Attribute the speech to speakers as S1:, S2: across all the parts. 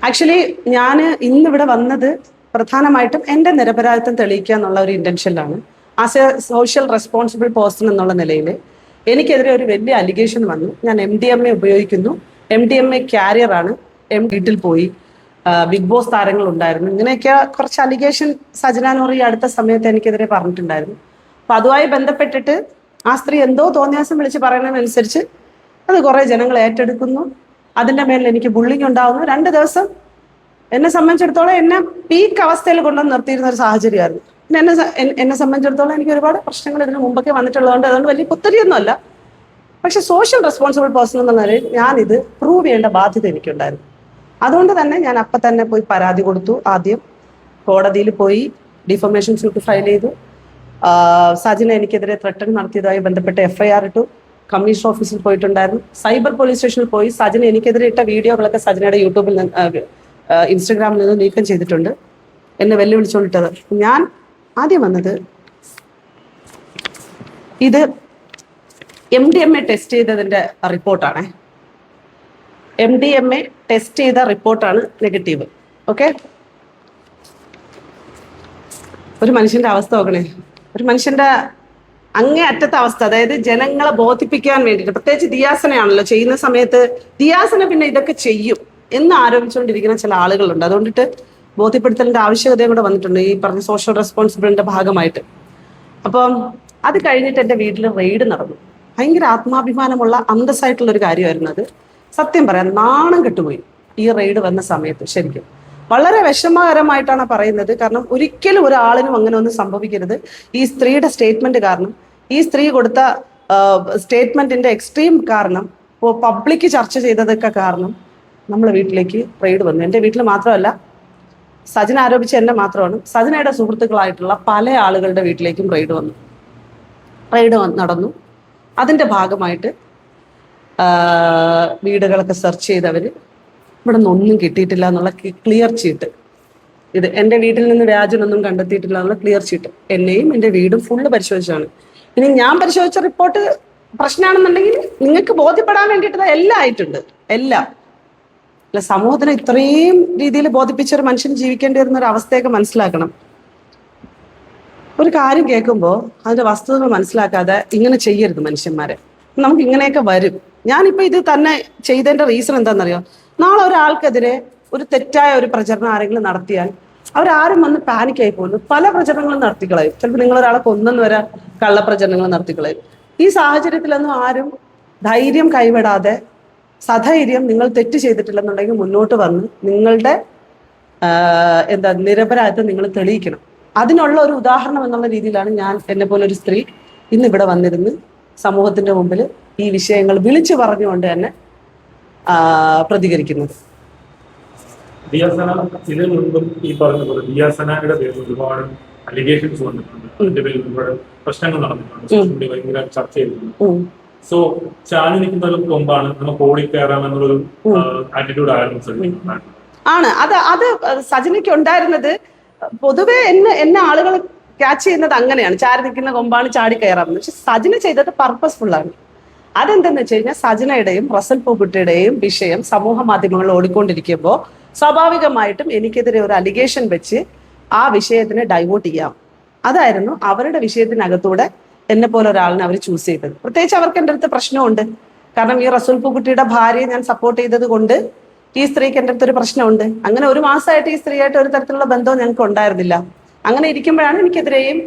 S1: Actually ഞാൻ ഇന്നിവിടെ വന്നത് പ്രധാനമായിട്ടും എൻ്റെ നിരപരാധിത്വം തെളിയിക്കുക എന്നുള്ള ഒരു ഇൻറ്റൻഷനിലാണ്. As a social responsible person എന്നുള്ള നിലയിൽ എനിക്കെതിരെ ഒരു വലിയ അലിഗേഷൻ വന്നു. ഞാൻ MDMA ഉപയോഗിക്കുന്നു, MDMA ക്യാരിയറാണ്, വീട്ടിൽ പോയി ബിഗ് ബോസ് താരങ്ങൾ ഉണ്ടായിരുന്നു, ഇങ്ങനെയൊക്കെ കുറച്ച് അലിഗേഷൻ സജന നൂറി അടുത്ത സമയത്ത് എനിക്കെതിരെ പറഞ്ഞിട്ടുണ്ടായിരുന്നു. അപ്പം അതുമായി ബന്ധപ്പെട്ടിട്ട് ആ സ്ത്രീ എന്തോ തോന്നിയാസം വിളിച്ച് പറയുന്നതിനനുസരിച്ച് അത് കുറേ ജനങ്ങൾ ഏറ്റെടുക്കുന്നു. അതിൻ്റെ മേലിൽ എനിക്ക് ബുള്ളിങ് ഉണ്ടാവുന്നു. 2 ദിവസം എന്നെ സംബന്ധിച്ചിടത്തോളം എന്നെ പീക്ക് അവസ്ഥയിൽ കൊണ്ടുവന്ന് നിർത്തിയിരുന്ന ഒരു സാഹചര്യമായിരുന്നു. പിന്നെ എന്നെ സംബന്ധിച്ചിടത്തോളം എനിക്ക് ഒരുപാട് പ്രശ്നങ്ങൾ ഇതിന് മുമ്പൊക്കെ വന്നിട്ടുള്ളതുകൊണ്ട് അതുകൊണ്ട് വലിയ പുത്തരിയൊന്നുമല്ല. പക്ഷെ സോഷ്യൽ റെസ്പോൺസിബിൾ പേഴ്സൺ എന്ന നിലയിൽ ഞാനിത് പ്രൂവ് ചെയ്യേണ്ട ബാധ്യത എനിക്കുണ്ടായിരുന്നു. അതുകൊണ്ട് തന്നെ ഞാൻ അപ്പം തന്നെ പോയി പരാതി കൊടുത്തു. ആദ്യം കോടതിയിൽ പോയി ഡിഫമേഷൻ സ്യൂട്ട് ഫയൽ ചെയ്തു. സജിന എനിക്കെതിരെ ത്രട്ടൺ നടത്തിയതുമായി ബന്ധപ്പെട്ട് FIR ഇട്ടു. കമ്മീഷൻ ഓഫീസിൽ പോയിട്ടുണ്ടായിരുന്നു, സൈബർ പോലീസ് സ്റ്റേഷനിൽ പോയി. സജിന എനിക്കെതിരെ ഇട്ട വീഡിയോകളൊക്കെ സജിനയുടെ യൂട്യൂബിൽ നിന്ന് ഇൻസ്റ്റഗ്രാമിൽ നിന്ന് നീക്കം ചെയ്തിട്ടുണ്ട്, എന്നെ വെല്ലുവിളിച്ചുകൊണ്ടിട്ടത്. ഞാൻ ആദ്യം വന്നത് ഇത് MDMA ടെസ്റ്റ് ചെയ്തതിൻ്റെ റിപ്പോർട്ടാണ്. MDMA ടെസ്റ്റ് ചെയ്ത റിപ്പോർട്ടാണ് നെഗറ്റീവ്. ഓക്കെ, ഒരു മനുഷ്യന്റെ അവസ്ഥ നോക്കണേ, ഒരു മനുഷ്യന്റെ അങ്ങേ അറ്റത്തെ അവസ്ഥ. അതായത് ജനങ്ങളെ ബോധിപ്പിക്കാൻ വേണ്ടിയിട്ട്, പ്രത്യേകിച്ച് ദിയാസനയാണല്ലോ ചെയ്യുന്ന സമയത്ത്, ദിയാസന പിന്നെ ഇതൊക്കെ ചെയ്യും എന്ന് ആരോപിച്ചുകൊണ്ടിരിക്കുന്ന ചില ആളുകളുണ്ട്. അതുകൊണ്ടിട്ട് ബോധ്യപ്പെടുത്തലിന്റെ ആവശ്യകതയും കൂടെ വന്നിട്ടുണ്ട് ഈ പറഞ്ഞ സോഷ്യൽ റെസ്പോൺസിബിലിറ്റിന്റെ ഭാഗമായിട്ട്. അപ്പം അത് കഴിഞ്ഞിട്ട് എൻ്റെ വീട്ടിൽ റെയ്ഡ് നടന്നു. ഭയങ്കര ആത്മാഭിമാനമുള്ള അന്തസ്സായിട്ടുള്ള ഒരു കാര്യമായിരുന്നു അത്. സത്യം പറയാൻ നാണം കെട്ടുപോയി ഈ റെയ്ഡ് വന്ന സമയത്ത്. ശരിക്കും വളരെ വിഷമകരമായിട്ടാണ് പറയുന്നത്. കാരണം ഒരിക്കലും ഒരാളിനും അങ്ങനെ ഒന്നും സംഭവിക്കരുത്. ഈ സ്ത്രീയുടെ സ്റ്റേറ്റ്മെന്റ് കാരണം, ഈ സ്ത്രീ കൊടുത്ത സ്റ്റേറ്റ്മെന്റിന്റെ എക്സ്ട്രീം കാരണം, പബ്ലിക് ചർച്ച ചെയ്തതൊക്കെ കാരണം നമ്മളെ വീട്ടിലേക്ക് റെയ്ഡ് വന്നു. എൻ്റെ വീട്ടിൽ മാത്രമല്ല, സജിന ആരോപിച്ച എന്നെ മാത്രമാണ്, സജിനയുടെ സുഹൃത്തുക്കളായിട്ടുള്ള പല ആളുകളുടെ വീട്ടിലേക്കും റെയ്ഡ് നടന്നു. അതിൻ്റെ ഭാഗമായിട്ട് വീടുകളൊക്കെ സെർച്ച് ചെയ്തവർ ഇവിടെ നിന്നൊന്നും കിട്ടിയിട്ടില്ല എന്നുള്ള ക്ലിയർ ചീട്ട്, ഇത് എൻ്റെ വീട്ടിൽ നിന്ന് വ്യാജനൊന്നും കണ്ടെത്തിയിട്ടില്ല എന്നുള്ള ക്ലിയർ ചീട്ട്, എന്നെയും എൻ്റെ വീടും ഫുള്ള് പരിശോധിച്ചാണ്. ഇനി ഞാൻ പരിശോധിച്ച റിപ്പോർട്ട് പ്രശ്നമാണെന്നുണ്ടെങ്കിൽ നിങ്ങൾക്ക് ബോധ്യപ്പെടാൻ വേണ്ടിയിട്ട് എല്ലാം ആയിട്ടുണ്ട്, എല്ലാം. അല്ല, സമൂഹത്തിന് ഇത്രയും രീതിയിൽ ബോധിപ്പിച്ചൊരു മനുഷ്യൻ ജീവിക്കേണ്ടി വരുന്ന ഒരു അവസ്ഥയൊക്കെ മനസ്സിലാക്കണം. ഒരു കാര്യം കേൾക്കുമ്പോൾ അതിന്റെ വസ്തുതകൾ മനസ്സിലാക്കാതെ ഇങ്ങനെ ചെയ്യരുത് മനുഷ്യന്മാരെ. നമുക്ക് ഇങ്ങനെയൊക്കെ വരും. ഞാനിപ്പോൾ ഇത് തന്നെ ചെയ്തതിന്റെ റീസൺ എന്താണെന്നറിയോ? നാളെ ഒരാൾക്കെതിരെ ഒരു തെറ്റായ ഒരു പ്രചരണം ആരെങ്കിലും നടത്തിയാൽ അവരാരും വന്ന് പാനിക്കായി പോകുന്നു. പല പ്രചരണങ്ങളും നടത്തിക്കളയും. ചിലപ്പോൾ നിങ്ങൾ ഒരാളെ കൊന്നെന്ന് വരെ കള്ളപ്രചരണങ്ങൾ നടത്തിക്കളയും. ഈ സാഹചര്യത്തിലൊന്നും ആരും ധൈര്യം കൈവിടാതെ സധൈര്യം നിങ്ങൾ തെറ്റ് ചെയ്തിട്ടില്ലെന്നുണ്ടെങ്കിൽ മുന്നോട്ട് വന്ന് നിങ്ങളുടെ നിരപരാധിത്വം നിങ്ങൾ തെളിയിക്കണം. അതിനുള്ള ഒരു ഉദാഹരണം എന്നുള്ള രീതിയിലാണ് ഞാൻ, എന്നെ പോലെ ഒരു സ്ത്രീ ഇന്ന് ഇവിടെ വന്നിരുന്ന് സമൂഹത്തിന്റെ മുമ്പിൽ ഈ വിഷയങ്ങൾ വിളിച്ചു പറഞ്ഞുകൊണ്ട് തന്നെ പ്രതികരിക്കുന്നത്.
S2: ദിയാസന ഇതിനു മുൻപും ഈ പറഞ്ഞ പോലെ ദിയാസനയുടെ പേരിൽ ഒരുപാട് അലിഗേഷൻസ് വന്നിട്ടുണ്ട്, അതിന്റെ പേരിൽ ഒരുപാട് പ്രശ്നങ്ങൾ നടന്നിട്ടുണ്ട്, ഭയങ്കര ചർച്ച ചെയ്തിട്ടുണ്ട്. സോ ചാഞ്ഞു നിൽക്കുന്ന ഒരു കൊമ്പാണ് നമുക്ക് ഓടിക്കയറാമെന്നുള്ളൊരു ആറ്റിറ്റ്യൂഡ് ആയിരുന്നു
S1: ആണ്. അത് സജിനയ്ക്ക് ഉണ്ടായിരുന്നത്. പൊതുവെ എന്നെ ആളുകൾ ക്യാച്ച് ചെയ്യുന്നത് അങ്ങനെയാണ്, ചാരി നിൽക്കുന്ന കൊമ്പാണ് ചാടി കയറാമെന്ന്. പക്ഷെ സജിന ചെയ്തത് പർപ്പസ്ഫുൾ ആണ്. അതെന്തെന്ന് വെച്ച് കഴിഞ്ഞാൽ സജിനയുടെയും റസൽ പൂക്കുട്ടിയുടെയും വിഷയം സമൂഹ മാധ്യമങ്ങളിൽ ഓടിക്കൊണ്ടിരിക്കുമ്പോൾ സ്വാഭാവികമായിട്ടും എനിക്കെതിരെ ഒരു അലിഗേഷൻ വെച്ച് ആ വിഷയത്തിനെ ഡൈവേർട്ട് ചെയ്യാം. അതായിരുന്നു അവരുടെ വിഷയത്തിനകത്തൂടെ എന്നെ പോലെ ഒരാളിനെ അവർ ചൂസ് ചെയ്തത്. പ്രത്യേകിച്ച് അവർക്ക് എൻ്റെ അടുത്ത് പ്രശ്നമുണ്ട്. കാരണം ഈ റസൂൽ പൂക്കുട്ടിയുടെ ഭാര്യയെ ഞാൻ സപ്പോർട്ട് ചെയ്തത് കൊണ്ട് ഈ സ്ത്രീക്ക് എൻ്റെ അടുത്തൊരു പ്രശ്നമുണ്ട്. അങ്ങനെ 1 മാസമായിട്ട് ഈ സ്ത്രീയായിട്ട് ഒരു തരത്തിലുള്ള ബന്ധവും ഞങ്ങൾക്ക് ഉണ്ടായിരുന്നില്ല. അങ്ങനെ ഇരിക്കുമ്പോഴാണ് എനിക്കെതിരെയും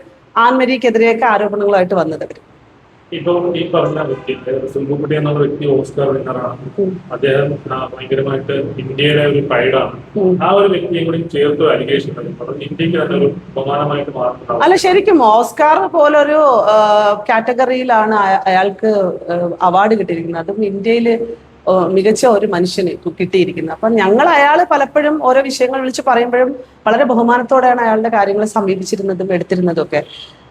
S1: ആൻമരിക്കെതിരെയൊക്കെ ആരോപണങ്ങളായിട്ട് വന്നത്.
S2: ഇപ്പൊ ഈ പറഞ്ഞ വ്യക്തി സുൽബുക്കുട്ടി എന്നുള്ള വ്യക്തി ഓസ്കാർ വിന്നറാണ്. അദ്ദേഹം ഭയങ്കരമായിട്ട് ഇന്ത്യയിലെ ഒരു പ്രൈഡാണ്. ആ ഒരു വ്യക്തിയെ കൂടി ചേർത്ത് അലിഗേഷൻ ഇന്ത്യക്ക് തന്നെ ഒരു ബഹുമാനമായിട്ട് മാറുന്നത്.
S1: അല്ല, ശരിക്കും ഓസ്കാർ പോലൊരു കാറ്റഗറിയിലാണ് അയാൾക്ക് അവാർഡ് കിട്ടിയിരിക്കുന്നത്. അതും ഇന്ത്യയില് മികച്ച ഒരു മനുഷ്യന് കിട്ടിയിരിക്കുന്നത്. അപ്പം ഞങ്ങൾ അയാൾ പലപ്പോഴും ഓരോ വിഷയങ്ങൾ വിളിച്ച് പറയുമ്പോഴും വളരെ ബഹുമാനത്തോടെയാണ് അയാളുടെ കാര്യങ്ങൾ സമീപിച്ചിരുന്നതും എടുത്തിരുന്നതും ഒക്കെ.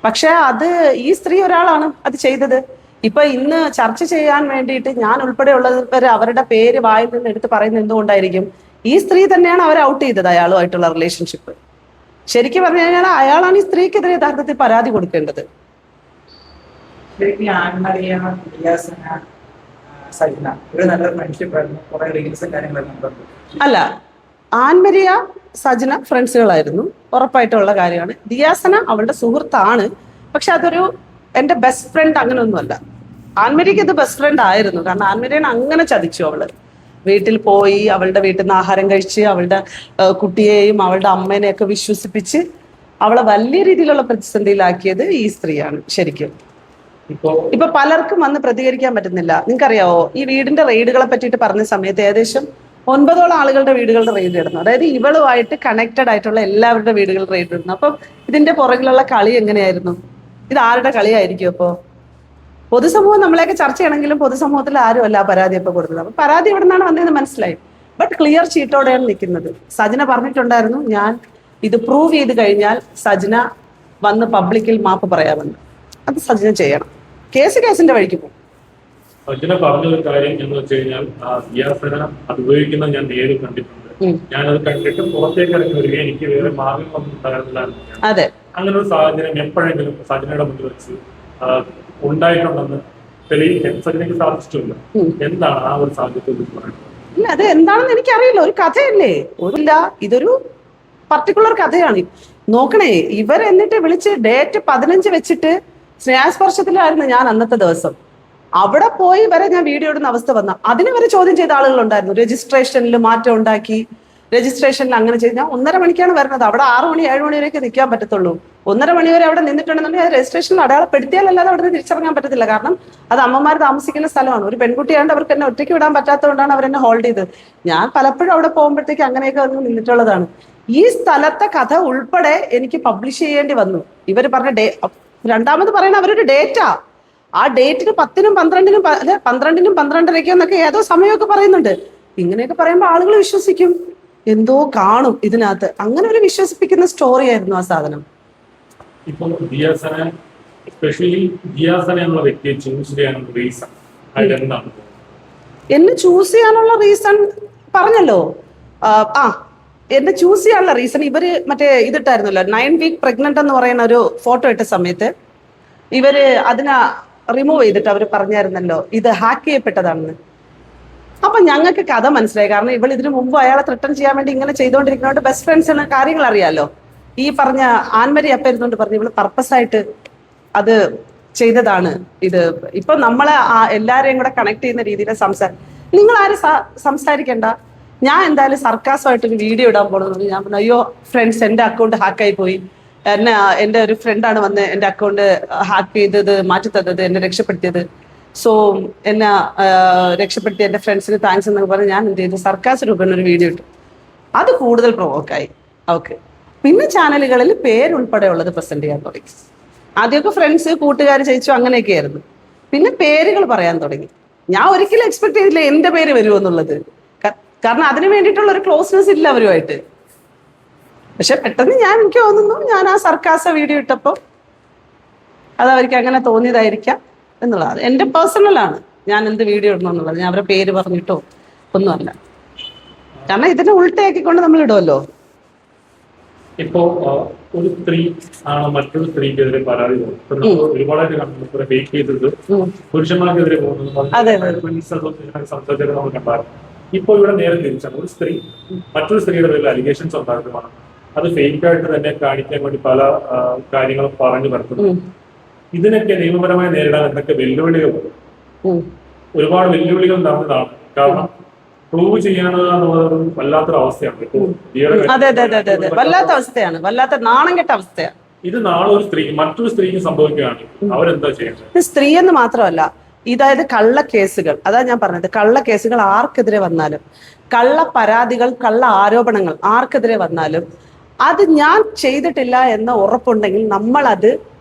S1: പക്ഷെ അത് ഈ സ്ത്രീ ഒരാളാണ് അത് ചെയ്തത്. ഇപ്പൊ ഇന്ന് ചർച്ച ചെയ്യാൻ വേണ്ടിയിട്ട് ഞാൻ ഉൾപ്പെടെയുള്ളവർ അവരുടെ പേര് വായിൽ നിന്ന് എടുത്ത് പറയുന്നത് എന്തുകൊണ്ടായിരിക്കും? ഈ സ്ത്രീ തന്നെയാണ് അവരെ ഔട്ട് ചെയ്തത്, അയാളുമായിട്ടുള്ള റിലേഷൻഷിപ്പ്. ശരിക്കും പറഞ്ഞു കഴിഞ്ഞാൽ അയാളാണ് ഈ സ്ത്രീക്കെതിരെ യഥാർത്ഥത്തിൽ പരാതി കൊടുക്കേണ്ടത്. അല്ല, ആൻമരിയ സജന ഫ്രണ്ട്സുകളായിരുന്നു, ഉറപ്പായിട്ടുള്ള കാര്യമാണ്. ദിയാസന അവളുടെ സുഹൃത്താണ്, പക്ഷെ അതൊരു എൻ്റെ ബെസ്റ്റ് ഫ്രണ്ട് അങ്ങനെയൊന്നുമല്ല. ആൻമരിക്ക് ഇത് ബെസ്റ്റ് ഫ്രണ്ട് ആയിരുന്നു, കാരണം ആൻമരിയനെ അങ്ങനെ ചതിച്ചു അവള്. വീട്ടിൽ പോയി അവളുടെ വീട്ടിൽ നിന്ന് ആഹാരം കഴിച്ച് അവളുടെ കുട്ടിയെയും അവളുടെ അമ്മേനെയൊക്കെ വിശ്വസിപ്പിച്ച് അവളെ വലിയ രീതിയിലുള്ള പ്രതിസന്ധിയിലാക്കിയത് ഈ സ്ത്രീയാണ് ശരിക്കും. ഇപ്പൊ പലർക്കും വന്ന് പ്രതികരിക്കാൻ പറ്റുന്നില്ല. നിങ്ങൾക്കറിയാവോ, ഈ വീടിന്റെ റെയ്ഡുകളെ പറ്റിയിട്ട് പറഞ്ഞ സമയത്ത് ഏകദേശം 9ഓളം ആളുകളുടെ വീടുകളുടെ റെയ്ഡ് ഇടുന്നു. അതായത് ഇവളുമായിട്ട് കണക്റ്റഡ് ആയിട്ടുള്ള എല്ലാവരുടെ വീടുകളുടെ റെയ്ഡ് ഇടുന്നു. അപ്പം ഇതിന്റെ പുറകിലുള്ള കളി എങ്ങനെയായിരുന്നു? ഇത് ആരുടെ കളിയായിരിക്കും? അപ്പോ പൊതുസമൂഹം നമ്മളെയൊക്കെ ചർച്ച ചെയ്യണമെങ്കിലും പൊതുസമൂഹത്തിൽ ആരും അല്ല പരാതി ഇപ്പൊ കൊടുത്തത്. അപ്പൊ പരാതി എവിടെ നിന്നാണ് വന്നതെന്ന് മനസ്സിലായി. ബട്ട് ക്ലിയർ ചീറ്റോടെയാണ് നിൽക്കുന്നത്. സജന പറഞ്ഞിട്ടുണ്ടായിരുന്നു, ഞാൻ ഇത് പ്രൂവ് ചെയ്ത് കഴിഞ്ഞാൽ സജന വന്ന് പബ്ലിക്കിൽ മാപ്പ് പറയാമെന്ന്. അത് സജന ചെയ്യണം. കേസിന്റെ വഴിക്ക് പോകും.
S2: സജന പറഞ്ഞൊരു കാര്യം എന്ന് വെച്ച് കഴിഞ്ഞാൽ, ദിയാസന അത് ഉപയോഗിക്കുന്നത് ഞാൻ നേരിൽ കണ്ടിട്ടുണ്ട്. ഞാനത് കണ്ടിട്ട് പുറത്തേക്ക് ഇറങ്ങി വരികയും എനിക്ക് വേറെ മാർഗങ്ങളൊന്നും ഉണ്ടായിരുന്നില്ല.
S1: അതെ,
S2: അങ്ങനെ ഒരു സാഹചര്യം എപ്പോഴെങ്കിലും സജനയുടെ മുന്നിൽ വെച്ച് ഉണ്ടായിട്ടുണ്ടെന്ന് തെളിയിക്കാൻ സജനയ്ക്ക് സാധിച്ചിട്ടില്ല. എന്താണ് ആ ഒരു സാഹചര്യത്തെ കുറിച്ച് പറയുന്നത്?
S1: ഇല്ല, അത് എന്താണെന്ന് എനിക്കറിയില്ല. ഒരു കഥയല്ലേ, ഒരില്ല, ഇതൊരു പർട്ടിക്കുലർ കഥയാണ്. നോക്കണേ, എന്നിട്ട് വിളിച്ച് ഡേറ്റ് 15 വെച്ചിട്ട് സ്നേഹസ്പർശത്തിലായിരുന്നു ഞാൻ അന്നത്തെ ദിവസം. അവിടെ പോയി വരെ ഞാൻ വീഡിയോ ഇടുന്ന അവസ്ഥ വന്ന അതിന് വരെ ചോദ്യം ചെയ്ത ആളുകളുണ്ടായിരുന്നു. രജിസ്ട്രേഷനിൽ മാറ്റം ഉണ്ടാക്കി, രജിസ്ട്രേഷനിൽ അങ്ങനെ ചെയ്ത് ഞാൻ 1.5 മണിക്കാണ് വരുന്നത്. അവിടെ 6 മണി 7 മണി വരെയൊക്കെ നിൽക്കാൻ പറ്റത്തുള്ളൂ. 1.5 മണി വരെ അവിടെ നിന്നിട്ടുണ്ടെന്നുണ്ടെങ്കിൽ അത് രജിസ്ട്രേഷനിൽ അടയാളപ്പെടുത്തിയാലല്ലാതെ അവിടെ നിന്ന് തിരിച്ചിറങ്ങാൻ പറ്റത്തില്ല. കാരണം അത് അമ്മമാർ താമസിക്കുന്ന സ്ഥലമാണ്. ഒരു പെൺകുട്ടിയാണ്ട് അവർക്ക് എന്നെ ഒറ്റയ്ക്ക് വിടാൻ പറ്റാത്തതുകൊണ്ടാണ് അവരെന്നെ ഹോൾഡ് ചെയ്തത്. ഞാൻ പലപ്പോഴും അവിടെ പോകുമ്പോഴത്തേക്ക് അങ്ങനെയൊക്കെ വന്ന് നിന്നിട്ടുള്ളതാണ്. ഈ സ്ഥലത്തെ കഥ ഉൾപ്പെടെ എനിക്ക് പബ്ലിഷ് ചെയ്യേണ്ടി വന്നു. ഇവർ പറഞ്ഞ രണ്ടാമത് പറയുന്ന അവരൊരു ഡേറ്റാ, ആ ഡേറ്റിന് 10-നും 12-നും 12-നും 12:30 എന്നൊക്കെ ഏതോ സമയമൊക്കെ പറയുന്നുണ്ട്. ഇങ്ങനെയൊക്കെ പറയുമ്പോൾ ആളുകൾ വിശ്വസിക്കും, എന്തോ കാണും ഇതിനകത്ത്. അങ്ങനെ ഒരു വിശ്വസിപ്പിക്കുന്ന സ്റ്റോറി ആയിരുന്നു ആ സാധനം.
S2: ഇപ്പൊ ദിയാസന, എസ്പെഷ്യലി ദിയാസന എന്നുള്ള വ്യക്തിയെ ചൂസ് ചെയ്യാനുള്ള റീസൺ അതെന്താണ്?
S1: എന്നെ ചൂസ് ചെയ്യാനുള്ള റീസൺ പറഞ്ഞല്ലോ. എന്നെ ചൂസ് ചെയ്യാനുള്ള റീസൺ, ഇവര് മറ്റേ ഇതിട്ടായിരുന്നല്ലോ 9 വീക്ക് പ്രഗ്നന്റ് എന്ന് പറയുന്ന ഒരു ഫോട്ടോ ഇട്ട സമയത്ത് ഇവര് അതിനെ റിമൂവ് ചെയ്തിട്ട് അവർ പറഞ്ഞായിരുന്നല്ലോ ഇത് ഹാക്ക് ചെയ്യപ്പെട്ടതാണെന്ന്. അപ്പൊ ഞങ്ങൾക്ക് കഥ മനസ്സിലായി. കാരണം ഇവൾ ഇതിനു മുമ്പ് അയാളെ ത്രെട്ടൻ ചെയ്യാൻ വേണ്ടി ഇങ്ങനെ ചെയ്തുകൊണ്ടിരിക്കുന്നതുകൊണ്ട് ബെസ്റ്റ് ഫ്രണ്ട്സിന് കാര്യങ്ങൾ അറിയാലോ. ഈ പറഞ്ഞ ആൻമരി അപ്പ ഇരുന്നുകൊണ്ട് പറഞ്ഞു ഇവള് പർപ്പസ് ആയിട്ട് അത് ചെയ്തതാണ്. ഇത് ഇപ്പൊ നമ്മളെ എല്ലാരെയും കൂടെ കണക്ട് ചെയ്യുന്ന രീതിയിൽ നിങ്ങൾ ആരും സംസാരിക്കണ്ട, ഞാൻ എന്തായാലും സർക്കാസമായിട്ടൊരു വീഡിയോ ഇടാൻ പോകണമെന്ന്. ഞാൻ പറഞ്ഞു, അയ്യോ ഫ്രണ്ട്സ്, എൻ്റെ അക്കൗണ്ട് ഹാക്കായി പോയി, എൻ്റെ ഒരു ഫ്രണ്ടാണ് വന്ന് എൻ്റെ അക്കൗണ്ട് ഹാക്ക് ചെയ്തത്, മാറ്റി തന്നത്, എന്നെ രക്ഷപ്പെടുത്തിയത്. സോ എന്നെ രക്ഷപ്പെടുത്തിയ എൻ്റെ ഫ്രണ്ട്സിന് താങ്ക്സ് എന്നൊക്കെ പറഞ്ഞ് ഞാൻ എന്ത് ചെയ്തു, സർക്കാസ് രൂപേണ ഒരു വീഡിയോ ഇട്ടു. അത് കൂടുതൽ പ്രൊവോക്കായി അവർക്ക്. പിന്നെ ചാനലുകളിൽ പേരുൾപ്പെടെയുള്ളത് പ്രസന്റ് ചെയ്യാൻ തുടങ്ങി. ആദ്യമൊക്കെ ഫ്രണ്ട്സ്, കൂട്ടുകാർ, ചേച്ചു അങ്ങനെയൊക്കെ ആയിരുന്നു. പിന്നെ പേരുകൾ പറയാൻ തുടങ്ങി. ഞാൻ ഒരിക്കലും എക്സ്പെക്ട് ചെയ്തില്ല എൻ്റെ പേര് വരുമെന്നുള്ളത്. കാരണം അതിന് വേണ്ടിയിട്ടുള്ള ഒരു ക്ലോസ്നെസ് ഇല്ല അവരുമായിട്ട്. പക്ഷെ പെട്ടെന്ന് എനിക്ക് തോന്നുന്നു, ഞാൻ ആ സർക്കാസ വീഡിയോ ഇട്ടപ്പോൾ അത് അവർക്ക് അങ്ങനെ തോന്നിയതായിരിക്കാം എന്നുള്ളത്. എൻ്റെ പേഴ്സണലാണ് ഞാൻ എന്ത് വീഡിയോ ഇടണം എന്നുള്ളത്. ഞാൻ അവരുടെ പേര് പറഞ്ഞിട്ടോ ഒന്നുമല്ല. കാരണം ഇതിനെ ഉൾട്ടയാക്കിക്കൊണ്ട് നമ്മൾ ഇടുമല്ലോ.
S2: ഇപ്പോ ഒരു സ്ത്രീ ആണ് മറ്റൊരു സ്ത്രീക്കെതിരെ പരാതി പോകുന്നത്. ഒരുപാട് ഫേക്ക് ചെയ്തത് പുരുഷന്മാർക്കെതിരെ പോകുന്നത് സംസാരിച്ചത് നമ്മൾ കണ്ടായിരുന്നു. ഇപ്പോൾ ഇവിടെ നേരെ തിരിച്ചാണ്, ഒരു സ്ത്രീ മറ്റൊരു സ്ത്രീയുടെ പേരിൽ അലിഗേഷൻസ് ഉണ്ടാക്കുന്നതാണ്. അത് ഫേക്ക് ആയിട്ട് തന്നെ കാണിക്കാൻ വേണ്ടി പല കാര്യങ്ങളും പറഞ്ഞു വരുത്തുന്നു. ഇതിനൊക്കെ നിയമപരമായി നേരിടാൻ എന്തൊക്കെ വെല്ലുവിളികളുണ്ട്? ഒരുപാട് വെല്ലുവിളികൾ നടന്നതാണ്. കാരണം പ്രൂവ് ചെയ്യാനുള്ളത് വല്ലാത്തൊരു അവസ്ഥയാണ്.
S1: വല്ലാത്ത അവസ്ഥയാണ്, വല്ലാത്ത നാണം കെട്ട അവസ്ഥയാണ്.
S2: ഇത് നാളെ ഒരു സ്ത്രീ മറ്റൊരു സ്ത്രീക്ക് സംഭവിക്കുകയാണ്, അവരെന്താ ചെയ്യുന്നത്?
S1: സ്ത്രീ എന്ന് മാത്രമല്ല, ഇതായത് കള്ളക്കേസുകൾ, അതാ ഞാൻ പറഞ്ഞത്, കള്ളക്കേസുകൾ ആർക്കെതിരെ വന്നാലും, കള്ള പരാതികൾ, കള്ള ആരോപണങ്ങൾ ആർക്കെതിരെ വന്നാലും അത് ഞാൻ ചെയ്തിട്ടില്ല എന്ന് ഉറപ്പുണ്ടെങ്കിൽ നമ്മൾ അത്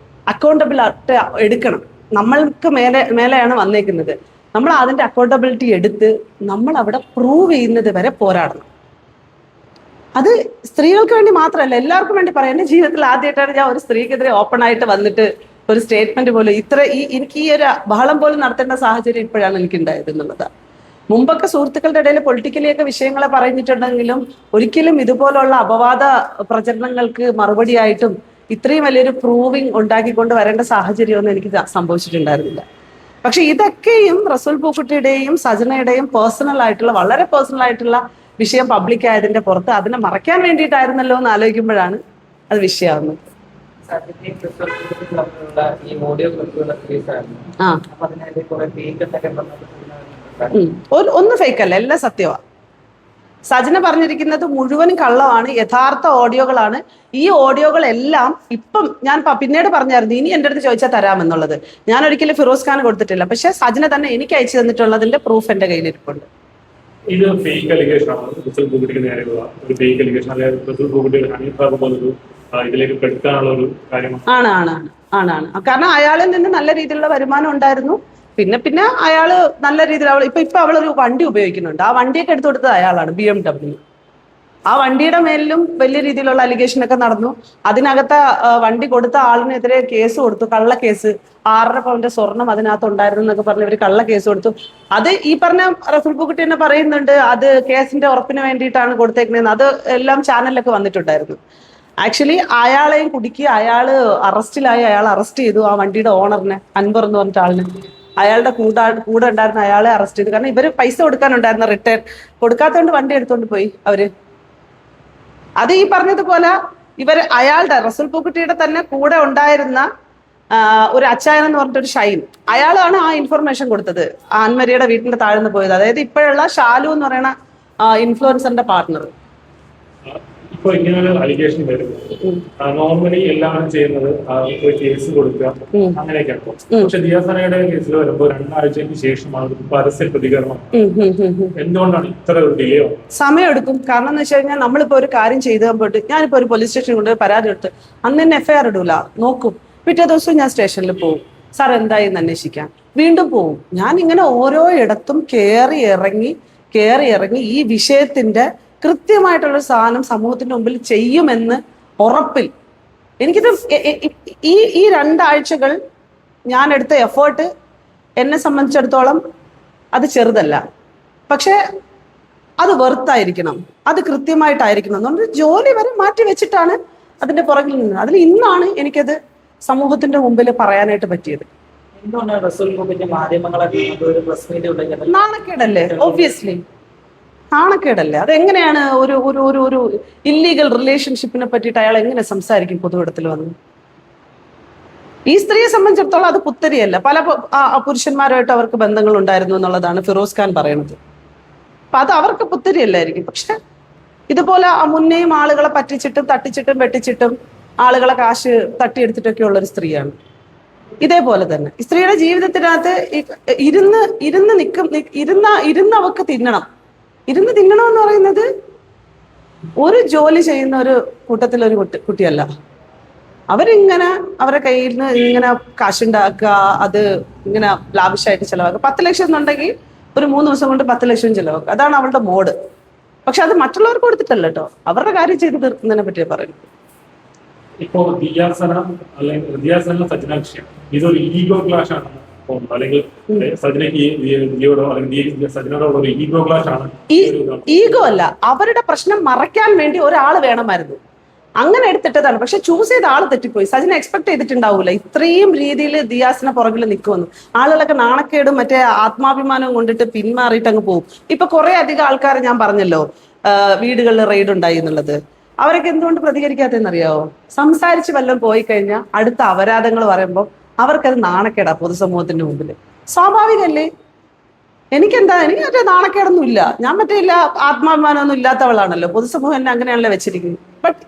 S1: അക്കൗണ്ടബിൾ ആയിട്ട് എടുക്കണം. നമ്മൾക്ക് മേലെയാണ് വന്നേക്കുന്നത്. നമ്മൾ അതിന്റെ അക്കൗണ്ടബിലിറ്റി എടുത്ത് നമ്മൾ അവിടെ പ്രൂവ് ചെയ്യുന്നത് വരെ പോരാടണം. അത് സ്ത്രീകൾക്ക് വേണ്ടി മാത്രമല്ല, എല്ലാവർക്കും വേണ്ടി പറയാം. എൻ്റെ ജീവിതത്തിൽ ആദ്യമായിട്ടാണ് ഞാൻ ഒരു സ്ത്രീക്കെതിരെ ഓപ്പൺ ആയിട്ട് വന്നിട്ട് ഒരു സ്റ്റേറ്റ്മെന്റ് പോലും എനിക്ക് ഈ ഒരു ബഹളം പോലും നടത്തേണ്ട സാഹചര്യം ഇപ്പോഴാണ് എനിക്കുണ്ടായത് എന്നുള്ളതാണ്. മുമ്പൊക്കെ സുഹൃത്തുക്കളുടെ ഇടയിൽ പൊളിറ്റിക്കലിയൊക്കെ വിഷയങ്ങളെ പറഞ്ഞിട്ടുണ്ടെങ്കിലും ഒരിക്കലും ഇതുപോലുള്ള അപവാദ പ്രചരണങ്ങൾക്ക് മറുപടിയായിട്ടും ഇത്രയും വലിയൊരു പ്രൂവിങ് ഉണ്ടാക്കിക്കൊണ്ട് വരേണ്ട സാഹചര്യമൊന്നും എനിക്ക് സംഭവിച്ചിട്ടുണ്ടായിരുന്നില്ല. പക്ഷെ ഇതൊക്കെയും റസൂൽ പൂക്കുട്ടിയുടെയും സജനയുടെയും പേഴ്സണൽ ആയിട്ടുള്ള, വളരെ പേഴ്സണൽ ആയിട്ടുള്ള വിഷയം പബ്ലിക് ആയതിന്റെ പുറത്ത് അതിനെ മറയ്ക്കാൻ വേണ്ടിയിട്ടായിരുന്നല്ലോ എന്ന് ആലോചിക്കുമ്പോഴാണ് അത് വിഷയമാകുന്നത്.
S3: ഈ ഓഡിയോ ക്ലിപ്പുകൾ റിലീസായിരുന്നു.
S1: ആ
S3: അപ്പൊ അതിനകത്ത് കുറെ ഫേക്ക് ഒക്കെ
S1: ഒന്ന് ഫേക്ക് അല്ല, എല്ലാം സത്യമാണ്. സജന പറഞ്ഞിരിക്കുന്നത് മുഴുവൻ കള്ളമാണ്, യഥാർത്ഥ ഓഡിയോകളാണ്. ഈ ഓഡിയോകളെല്ലാം ഇപ്പം ഞാൻ പിന്നീട് പറഞ്ഞായിരുന്നു ഇനി എൻ്റെ അടുത്ത് ചോദിച്ചാൽ തരാമെന്നുള്ളത്. ഞാൻ ഒരിക്കലും ഫിറോസ് ഖാൻ കൊടുത്തിട്ടില്ല, പക്ഷെ സജന തന്നെ എനിക്ക് അയച്ചു തന്നിട്ടുള്ളതിന്റെ പ്രൂഫ് എൻ്റെ കയ്യിലിരിപ്പുണ്ട്.
S2: ഇത് ഫേക്ക് അലിഗേഷൻ ആണ്. റിസൽ പൂക്കുട്ടിക്ക് നേരെയുള്ള ഒരു ഫേക്ക് അലിഗേഷൻ, അതായത് റിസൽ പൂക്കുട്ടി ഹനീഫ പോലൊരു ഇതിലേക്ക് പെടുത്താനുള്ള ഒരു കാര്യമാണ്.
S1: ആണ്. കാരണം അയാളിൽ നിന്ന് നല്ല രീതിയിലുള്ള വരുമാനം ഉണ്ടായിരുന്നു. പിന്നെ അയാള് നല്ല രീതിയിൽ ഇപ്പൊ അവളൊരു വണ്ടി ഉപയോഗിക്കുന്നുണ്ട്. ആ വണ്ടിയൊക്കെ എടുത്തു കൊടുത്തത് അയാളാണ്, BMW. ആ വണ്ടിയുടെ മേലിലും വലിയ രീതിയിലുള്ള അലിഗേഷൻ ഒക്കെ നടന്നു. അതിനകത്ത് വണ്ടി കൊടുത്ത ആളിനെതിരെ കേസ് കൊടുത്തു, കള്ള കേസ്. 6.5 പവന്റെ സ്വർണം അതിനകത്ത് ഉണ്ടായിരുന്നു എന്നൊക്കെ പറഞ്ഞ് ഇവര് കള്ള കേസ് കൊടുത്തു. അത് ഈ പറഞ്ഞ റസൂൽ പൂക്കുട്ടി തന്നെ പറയുന്നുണ്ട് അത് കേസിന്റെ ഉറപ്പിന് വേണ്ടിയിട്ടാണ് കൊടുത്തേക്കുന്നതെന്ന്. അത് എല്ലാം ചാനലിലൊക്കെ വന്നിട്ടുണ്ടായിരുന്നു. ആക്ച്വലി അയാളെയും കുടുക്കി അയാള് അറസ്റ്റിലായി. അയാൾ അറസ്റ്റ് ചെയ്തു ആ വണ്ടിയുടെ ഓണറിനെ, അൻവർ എന്ന് പറഞ്ഞിട്ട് ആളിനെ. അയാളുടെ കൂടെ ഉണ്ടായിരുന്ന അയാളെ അറസ്റ്റ് ചെയ്തു. കാരണം ഇവര് പൈസ കൊടുക്കാനുണ്ടായിരുന്ന റിട്ടേൺ കൊടുക്കാത്തതുകൊണ്ട് വണ്ടി എടുത്തോണ്ട് പോയി അവര്. അത് ഈ പറഞ്ഞതുപോലെ അയാളുടെ റസൂൽ പൂക്കുട്ടിയുടെ തന്നെ കൂടെ ഉണ്ടായിരുന്ന ഒരു അച്ചായൻ എന്ന് പറഞ്ഞിട്ടൊരു ഷൈൻ, അയാളാണ് ആ ഇൻഫർമേഷൻ കൊടുത്തത് അൻമരിയുടെ വീട്ടിന്റെ താഴ്ന്നു പോയത്. അതായത് ഇപ്പോഴുള്ള ഷാലു എന്ന് പറയുന്ന ഇൻഫ്ലുവൻസറിന്റെ പാർട്ണർ.
S2: ഇപ്പൊ ഇങ്ങനൊരു അലിഗേഷൻ വരുന്നത് നോർമലി എല്ലാവരും ചെയ്യുന്നത് ഒരു കേസ് കൊടുക്കുക അങ്ങനെയൊക്കെയാണ്. പക്ഷെ ദിയാസനയുടെ കേസിൽ വരുമ്പോൾ 2 ആഴ്ചയ്ക്ക് ശേഷമാണ് പരസ്യ പ്രതികരണം. എന്തുകൊണ്ടാണ് ഇത്ര ഒരു ഡിലേ?
S1: സമയമെടുക്കും. കാരണം എന്ന് വെച്ച് കഴിഞ്ഞാൽ നമ്മളിപ്പോ ഒരു കാര്യം ചെയ്താൽ പോയിട്ട് ഞാനിപ്പോ ഒരു പോലീസ് സ്റ്റേഷനിൽ കൊണ്ട് പരാതി എടുത്ത് അന്ന് തന്നെ FIR ഇടൂല, നോക്കും. പിറ്റേ ദിവസം ഞാൻ സ്റ്റേഷനിൽ പോകും, സാർ എന്തായി എന്ന് അന്വേഷിക്കാൻ വീണ്ടും പോകും. ഞാൻ ഇങ്ങനെ ഓരോ ഇടത്തും കയറി ഇറങ്ങി ഈ വിഷയത്തിന്റെ കൃത്യമായിട്ടുള്ള സാധനം സമൂഹത്തിന്റെ മുമ്പിൽ ചെയ്യുമെന്ന് ഉറപ്പിൽ. എനിക്കിത് ഈ 2 ആഴ്ചകൾ ഞാൻ എടുത്ത എഫേർട്ട് എന്നെ സംബന്ധിച്ചിടത്തോളം അത് ചെറുതല്ല. പക്ഷെ അത് വെറുത്തായിരിക്കണം, അത് കൃത്യമായിട്ടായിരിക്കണം എന്നുകൊണ്ട് ജോലി വരെ മാറ്റി വെച്ചിട്ടാണ് അതിന്റെ പുറകിൽ നിന്നത്. അതിൽ ഇന്നാണ് എനിക്കത് സമൂഹത്തിന്റെ മുമ്പിൽ പറയാനായിട്ട് പറ്റിയത്.
S3: എന്തുകൊണ്ടാണ് റസൂൽ പൂക്കുട്ടി മാധ്യമങ്ങളൊക്കെ ഒരു പ്രസ് മീറ്റ് ഉണ്ടെങ്കിൽ
S1: നാണക്കേടല്ലേ? ഒബ്വിയസ്ലി നാണക്കേടല്ലേ? അതെങ്ങനെയാണ് ഒരു ഒരു ഒരു ഒരു ഇല്ലീഗൽ റിലേഷൻഷിപ്പിനെ പറ്റിയിട്ട് അയാൾ എങ്ങനെ സംസാരിക്കും പൊതുവിടത്തിൽ വന്ന്? ഈ സ്ത്രീയെ സംബന്ധിച്ചിടത്തോളം അത് പുത്തരിയല്ല. പല പുരുഷന്മാരുമായിട്ട് അവർക്ക് ബന്ധങ്ങൾ ഉണ്ടായിരുന്നു എന്നുള്ളതാണ് ഫിറോസ് ഖാൻ പറയുന്നത്. അപ്പൊ അത് അവർക്ക് പുത്തരിയല്ലായിരിക്കും. പക്ഷെ ഇതുപോലെ മുന്നേയും ആളുകളെ പറ്റിച്ചിട്ടും തട്ടിച്ചിട്ടും വെട്ടിച്ചിട്ടും ആളുകളെ കാശ് തട്ടിയെടുത്തിട്ടൊക്കെ ഉള്ള ഒരു സ്ത്രീയാണ്. ഇതേപോലെ തന്നെ ഈ സ്ത്രീയുടെ ജീവിതത്തിനകത്ത് ഇരുന്ന് അവക്ക് തിന്നണം. ഇരുന്ന് തിന്നണമെന്ന് പറയുന്നത് ഒരു ജോലി ചെയ്യുന്ന ഒരു കൂട്ടത്തിലൊരു കുട്ടിയല്ല. അവരിങ്ങനെ അവരുടെ കയ്യിൽ നിന്ന് ഇങ്ങനെ കാശുണ്ടാക്കുക, അത് ഇങ്ങനെ ലാവിഷായിട്ട് ചിലവാക്കുക. 10 ലക്ഷം എന്നുണ്ടെങ്കിൽ ഒരു 3 ദിവസം കൊണ്ട് 10 ലക്ഷം ചിലവാക്കുക. അതാണ് അവളുടെ മോഡ്. പക്ഷെ അത് മറ്റുള്ളവർക്ക് കൊടുത്തിട്ടല്ല കേട്ടോ, അവരുടെ കാര്യം ചെയ്ത് തീർക്കുന്നതിനെ പറ്റിയാണ് പറയുന്നത്.
S2: ഇപ്പോ ദിയാസന സജന വിഷയം ഇതൊരു ഈഗോ ക്ലാഷ് ആണ് തോന്നുന്നു, അല്ലെങ്കിൽ സജനയ്ക്ക് സജനയോടുള്ള ഒരു ഈഗോ ക്ലാഷ് ആണ്.
S1: ഈഗോ അല്ല, അവരുടെ പ്രശ്നം മറയ്ക്കാൻ വേണ്ടി ഒരാൾ വേണമായിരുന്നു, അങ്ങനെ എടുത്തിട്ടതാണ്. പക്ഷെ ചൂസ് ചെയ്ത ആള് തെറ്റിപ്പോയി. സജന എക്സ്പെക്ട് ചെയ്തിട്ടുണ്ടാവൂല ഇത്രയും രീതിയിൽ ദിയാസിനെ പുറകിൽ നിൽക്കുമെന്ന്. ആളുകളൊക്കെ നാണക്കേടും മറ്റേ ആത്മാഭിമാനവും കൊണ്ടിട്ട് പിന്മാറിയിട്ട് അങ്ങ് പോകും. ഇപ്പൊ കുറെ അധികം ആൾക്കാർ ഞാൻ പറഞ്ഞല്ലോ വീടുകളിൽ റെയ്ഡ് ഉണ്ടായി എന്നുള്ളത്. അവരൊക്കെ എന്തുകൊണ്ട് പ്രതികരിക്കാത്തെന്നറിയാവോ? സംസാരിച്ച് വല്ലതും പോയി കഴിഞ്ഞാൽ അടുത്ത അപരാധങ്ങൾ പറയുമ്പോൾ അവർക്കത് നാണക്കേടാ പൊതുസമൂഹത്തിന്റെ മുമ്പിൽ. സ്വാഭാവികല്ലേ? എനിക്ക് മറ്റേ നാണക്കേടൊന്നും ഇല്ല, ഞാൻ മറ്റേ ആത്മാഭിമാനമൊന്നും ഇല്ലാത്തവളാണല്ലോ. പൊതുസമൂഹം എന്നെ അങ്ങനെയാണല്ലോ വെച്ചിരിക്കുന്നത്. ബട്ട്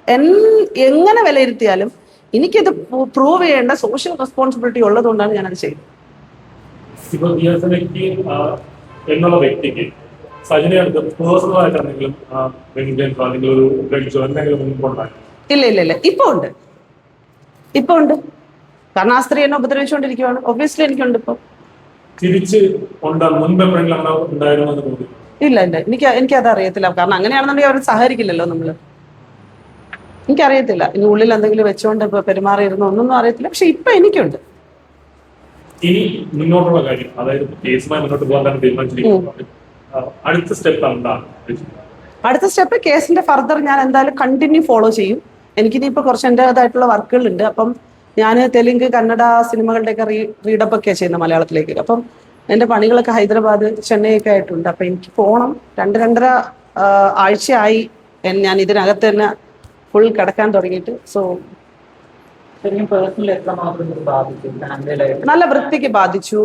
S1: എങ്ങനെ വിലയിരുത്തിയാലും എനിക്കിത് പ്രൂവ് ചെയ്യേണ്ട സോഷ്യൽ റെസ്പോൺസിബിലിറ്റി ഉള്ളതുകൊണ്ടാണ് ഞാനത് ചെയ്തത്.
S2: ഇപ്പൊ ദിയാസനയ്ക്ക് എന്നുള്ള വ്യക്തിക്ക് സജനയെടുത്ത് പേഴ്സണലായിട്ട് എന്തെങ്കിലും അല്ലെങ്കിൽ ഒരു എന്തെങ്കിലും മുൻപുണ്ടായി?
S1: ഇല്ല ഇപ്പൊ ഉണ്ട്. കാരണം ആ സ്ത്രീ എന്നെ ഉപദ്രവിച്ചുകൊണ്ടിരിക്കുവാണ്. ഒബ്വിയസ്ലി എനിക്കുണ്ട് ഇപ്പൊ.
S2: തിരിച്ച് മുൻപ് ഉണ്ടായിരുന്നു?
S1: ഇല്ല എനിക്കത് അറിയത്തില്ല. കാരണം അങ്ങനെയാണെന്നുണ്ടെങ്കിൽ അവർ സഹകരിക്കില്ലല്ലോ നമ്മള്. എനിക്കറിയത്തില്ല ഇനി ഉള്ളിൽ എന്തെങ്കിലും വെച്ചുകൊണ്ട് ഇപ്പൊ പെരുമാറിയിരുന്നു ഒന്നും അറിയത്തില്ല. പക്ഷെ ഇപ്പൊ എനിക്കുണ്ട്.
S2: ഇനി മുന്നോട്ടുള്ള കാര്യം, അതായത് കേസുമായി മുന്നോട്ട് പോകാൻ തന്നെ തീരുമാനിച്ചിരിക്കുന്നത്, അടുത്ത സ്റ്റെപ്പ് എന്താണ്?
S1: അടുത്ത സ്റ്റെപ്പ് കേസിന്റെ ഫർദർ ഞാൻ എന്തായാലും കണ്ടിന്യൂ ഫോളോ ചെയ്യും. എനിക്കിനിയിപ്പോ കുറച്ച് എൻ്റെതായിട്ടുള്ള വർക്കുകളുണ്ട്. അപ്പം ഞാൻ തെലുങ്ക് കന്നഡ സിനിമകളുടെയൊക്കെ റീഡപ്പ് ഒക്കെയാണ് ചെയ്യുന്നത് മലയാളത്തിലേക്ക്. അപ്പം എൻ്റെ പണികളൊക്കെ ഹൈദരാബാദ് ചെന്നൈ ഒക്കെ ആയിട്ടുണ്ട്. അപ്പം എനിക്ക് പോകണം. 2-2.5 ആഴ്ചയായി ഞാൻ ഇതിനകത്ത് തന്നെ ഫുൾ കിടക്കാൻ തുടങ്ങിയിട്ട്. സോ
S3: ശരിക്കും പേഴ്സണലി എത്രമാത്രം ഇത് ബാധിച്ചു ഫാമിലി ലൈഫ്?
S1: നല്ല വൃത്തിക്ക് ബാധിച്ചു.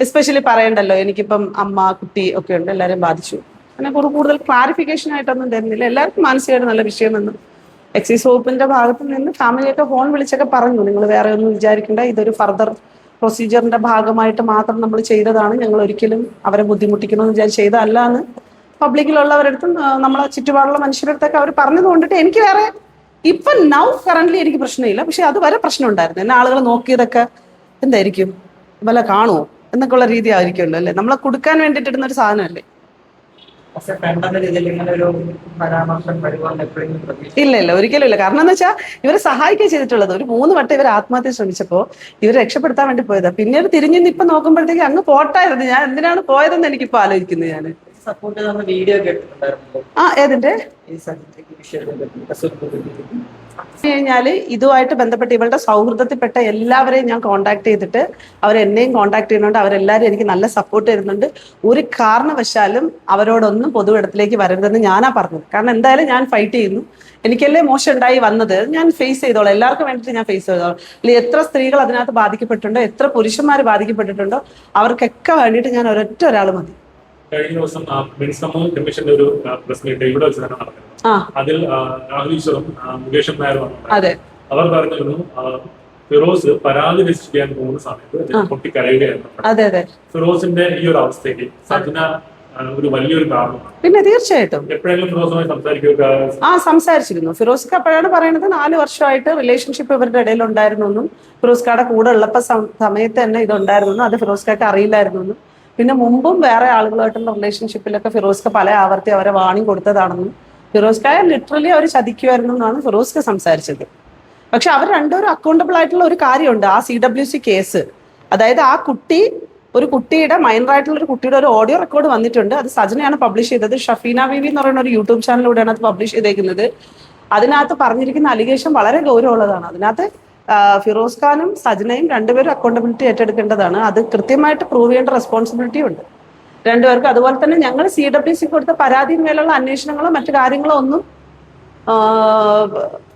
S1: എസ്പെഷ്യലി പറയണ്ടല്ലോ, എനിക്കിപ്പം അമ്മ കുട്ടി ഒക്കെ ഉണ്ട്, എല്ലാവരെയും ബാധിച്ചു. അങ്ങനെ കൂടുതൽ ക്ലാരിഫിക്കേഷൻ ആയിട്ടൊന്നും തരുന്നില്ല. എല്ലാവർക്കും മാനസികമായിട്ട് നല്ല വിഷയമെന്ന് എക്സൈസ് വകുപ്പിന്റെ ഭാഗത്ത് നിന്ന് ഫാമിലിയൊക്കെ ഫോൺ വിളിച്ചൊക്കെ പറഞ്ഞു, നിങ്ങൾ വേറെ ഒന്നും വിചാരിക്കേണ്ട, ഇതൊരു ഫർദർ പ്രൊസീജിയറിന്റെ ഭാഗമായിട്ട് മാത്രം നമ്മൾ ചെയ്തതാണ്, ഞങ്ങൾ ഒരിക്കലും അവരെ ബുദ്ധിമുട്ടിക്കണമെന്ന് വിചാരിച്ച് ചെയ്തതല്ല എന്ന് പബ്ലിക്കിലുള്ളവരടുത്തും നമ്മളെ ചുറ്റുപാടുള്ള മനുഷ്യരടുത്തൊക്കെ അവർ പറഞ്ഞത് കൊണ്ടിട്ട് എനിക്ക് വേറെ ഇപ്പം നൗ കറന്റ്ലി എനിക്ക് പ്രശ്നമില്ല. പക്ഷെ അതുവരെ പ്രശ്നം ഉണ്ടായിരുന്നു. എന്നെ ആളുകൾ നോക്കിയതൊക്കെ എന്തായിരിക്കും, വല്ല കാണുമോ എന്നൊക്കെ ഉള്ള രീതി ആയിരിക്കുമല്ലോ അല്ലേ, നമ്മളെ കൊടുക്കാൻ വേണ്ടിയിട്ട് ഇടുന്ന ഒരു സാധനമല്ലേ.
S3: പക്ഷെ പെട്ടെന്ന രീതിയിൽ ഇങ്ങനെ ഒരു പരാമർശം വരുവാൻ എപ്പോഴെങ്കിലും പ്രതീക്ഷ?
S1: ഇല്ല ഒരിക്കലും ഇല്ല. കാരണം എന്ന് വെച്ചാൽ ഇവരെ സഹായിക്കുക ചെയ്തിട്ടുള്ളത്. ഒരു 3 വട്ടം ഇവർ ആത്മഹത്യ ശ്രമിച്ചപ്പോൾ ഇവരെ രക്ഷപ്പെടുത്താൻ വേണ്ടി പോയതാ. പിന്നീട് തിരിഞ്ഞു ഇപ്പൊ നോക്കുമ്പോഴത്തേക്ക് അങ്ങ് പോട്ടായിരുന്നു. ഞാൻ എന്തിനാണ് പോയതെന്ന് എനിക്കിപ്പോ ആലോചിക്കുന്നത്. ഞാൻ
S3: സപ്പോർട്ട് ചെയ്ത് വീഡിയോ കേട്ടിട്ടുണ്ടായിരുന്നു.
S1: ഏതിന്റെ
S3: ഈ സബ്ജക്ട് വിഷയത്തിൽ
S1: കഴിഞ്ഞാല് ഇതുമായിട്ട് ബന്ധപ്പെട്ട് ഇവളുടെ സൗഹൃദത്തിൽപ്പെട്ട എല്ലാവരെയും ഞാൻ കോൺടാക്ട് ചെയ്തിട്ട് അവരെന്നെയും കോൺടാക്ട് ചെയ്യുന്നുണ്ട്. അവരെല്ലാവരും എനിക്ക് നല്ല സപ്പോർട്ട് തരുന്നുണ്ട്. ഒരു കാരണവശാലും അവരോടൊന്നും പൊതുവിടത്തിലേക്ക് വരരുതെന്ന് ഞാനാ പറഞ്ഞത്. കാരണം എന്തായാലും ഞാൻ ഫൈറ്റ് ചെയ്യുന്നു. എനിക്കല്ലേ മോശം ഉണ്ടായി വന്നത്, ഞാൻ ഫേസ് ചെയ്തോളാം. എല്ലാവർക്കും വേണ്ടിയിട്ട് ഞാൻ ഫേസ് ചെയ്തോളാം. അല്ലെങ്കിൽ എത്ര സ്ത്രീകൾ അതിനകത്ത് ബാധിക്കപ്പെട്ടിട്ടുണ്ടോ, എത്ര പുരുഷന്മാർ ബാധിക്കപ്പെട്ടിട്ടുണ്ടോ, അവർക്കൊക്കെ വേണ്ടിയിട്ട് ഞാൻ ഒരാൾ മതി.
S2: കഴിഞ്ഞ ദിവസം മിനിസ്റ്റർ കമ്മീഷന്റെ ഒരു പ്രസ് മീറ്റ് ഇവിടെ വെച്ച് തന്നെ നടക്കുന്നത്. അതിൽ രാഹുൽ ഈശ്വറും മുകേഷും നായരും
S1: അതെ,
S2: അവർ പറഞ്ഞിരുന്നു ഫിറോസ് പരാതി രജിസ്റ്റർ ചെയ്യാൻ പോകുന്ന സമയത്ത് പൊട്ടിക്കരയുകയായിരുന്നു.
S1: അതെ അതെ,
S2: ഫിറോസിന്റെ ഈ ഒരു അവസ്ഥയ്ക്ക് സജ്ന ഒരു വലിയൊരു കാരണമാണ്.
S1: പിന്നെ തീർച്ചയായിട്ടും
S2: എപ്പോഴെങ്കിലും ഫിറോസുമായി സംസാരിക്കുക?
S1: സംസാരിച്ചിരുന്നു. ഫിറോസ്ക്ക് അപ്പോഴാണ് പറയുന്നത് 4 വർഷമായിട്ട് റിലേഷൻഷിപ്പ് ഇവരുടെ ഇടയിൽ ഉണ്ടായിരുന്നു എന്നും ഫിറോസ്ക്കാടെ കൂടെ ഉള്ളപ്പോ സമയത്ത് തന്നെ ഇതുണ്ടായിരുന്നു, അത് ഫിറോസ്ക്കാക്ക് അറിയില്ലായിരുന്നു എന്നും, പിന്നെ മുമ്പും വേറെ ആളുകളായിട്ടുള്ള റിലേഷൻഷിപ്പിലൊക്കെ ഫിറോസ്ക്ക് പല ആവർത്തി അവരെ വാണിംഗ് കൊടുത്തതാണെന്നും, ഫിറോസ്ക്കായ ലിറ്ററലി അവർ ചതിക്കുമായിരുന്നു എന്നാണ് ഫിറോസ്ക്ക് സംസാരിച്ചത്. പക്ഷെ അവർ രണ്ടുപേരും അക്കൗണ്ടബിൾ ആയിട്ടുള്ള ഒരു കാര്യമുണ്ട്. ആ CWC കേസ്, അതായത് ആ ഒരു കുട്ടിയുടെ മൈനറായിട്ടുള്ള ഒരു കുട്ടിയുടെ ഒരു ഓഡിയോ റെക്കോർഡ് വന്നിട്ടുണ്ട്. അത് സജനയാണ് പബ്ലിഷ് ചെയ്തത്. ഷഫീന ബീവി എന്ന് പറയുന്ന ഒരു യൂട്യൂബ് ചാനലിലൂടെയാണ് അത് പബ്ലിഷ് ചെയ്തേക്കുന്നത്. അതിനകത്ത് പറഞ്ഞിരിക്കുന്ന അലിഗേഷൻ വളരെ ഗൗരവമുള്ളതാണ്. അതിനകത്ത് ഫിറോസ് ഖാനും സജനയും രണ്ടുപേരും അക്കൗണ്ടബിലിറ്റി ഏറ്റെടുക്കേണ്ടതാണ്. അത് കൃത്യമായിട്ട് പ്രൂവ് ചെയ്യേണ്ട റെസ്പോൺസിബിലിറ്റി ഉണ്ട് രണ്ടുപേർക്കും. അതുപോലെ തന്നെ ഞങ്ങൾ CWC കൊടുത്ത പരാതിന്മേലുള്ള അന്വേഷണങ്ങളോ മറ്റു കാര്യങ്ങളോ ഒന്നും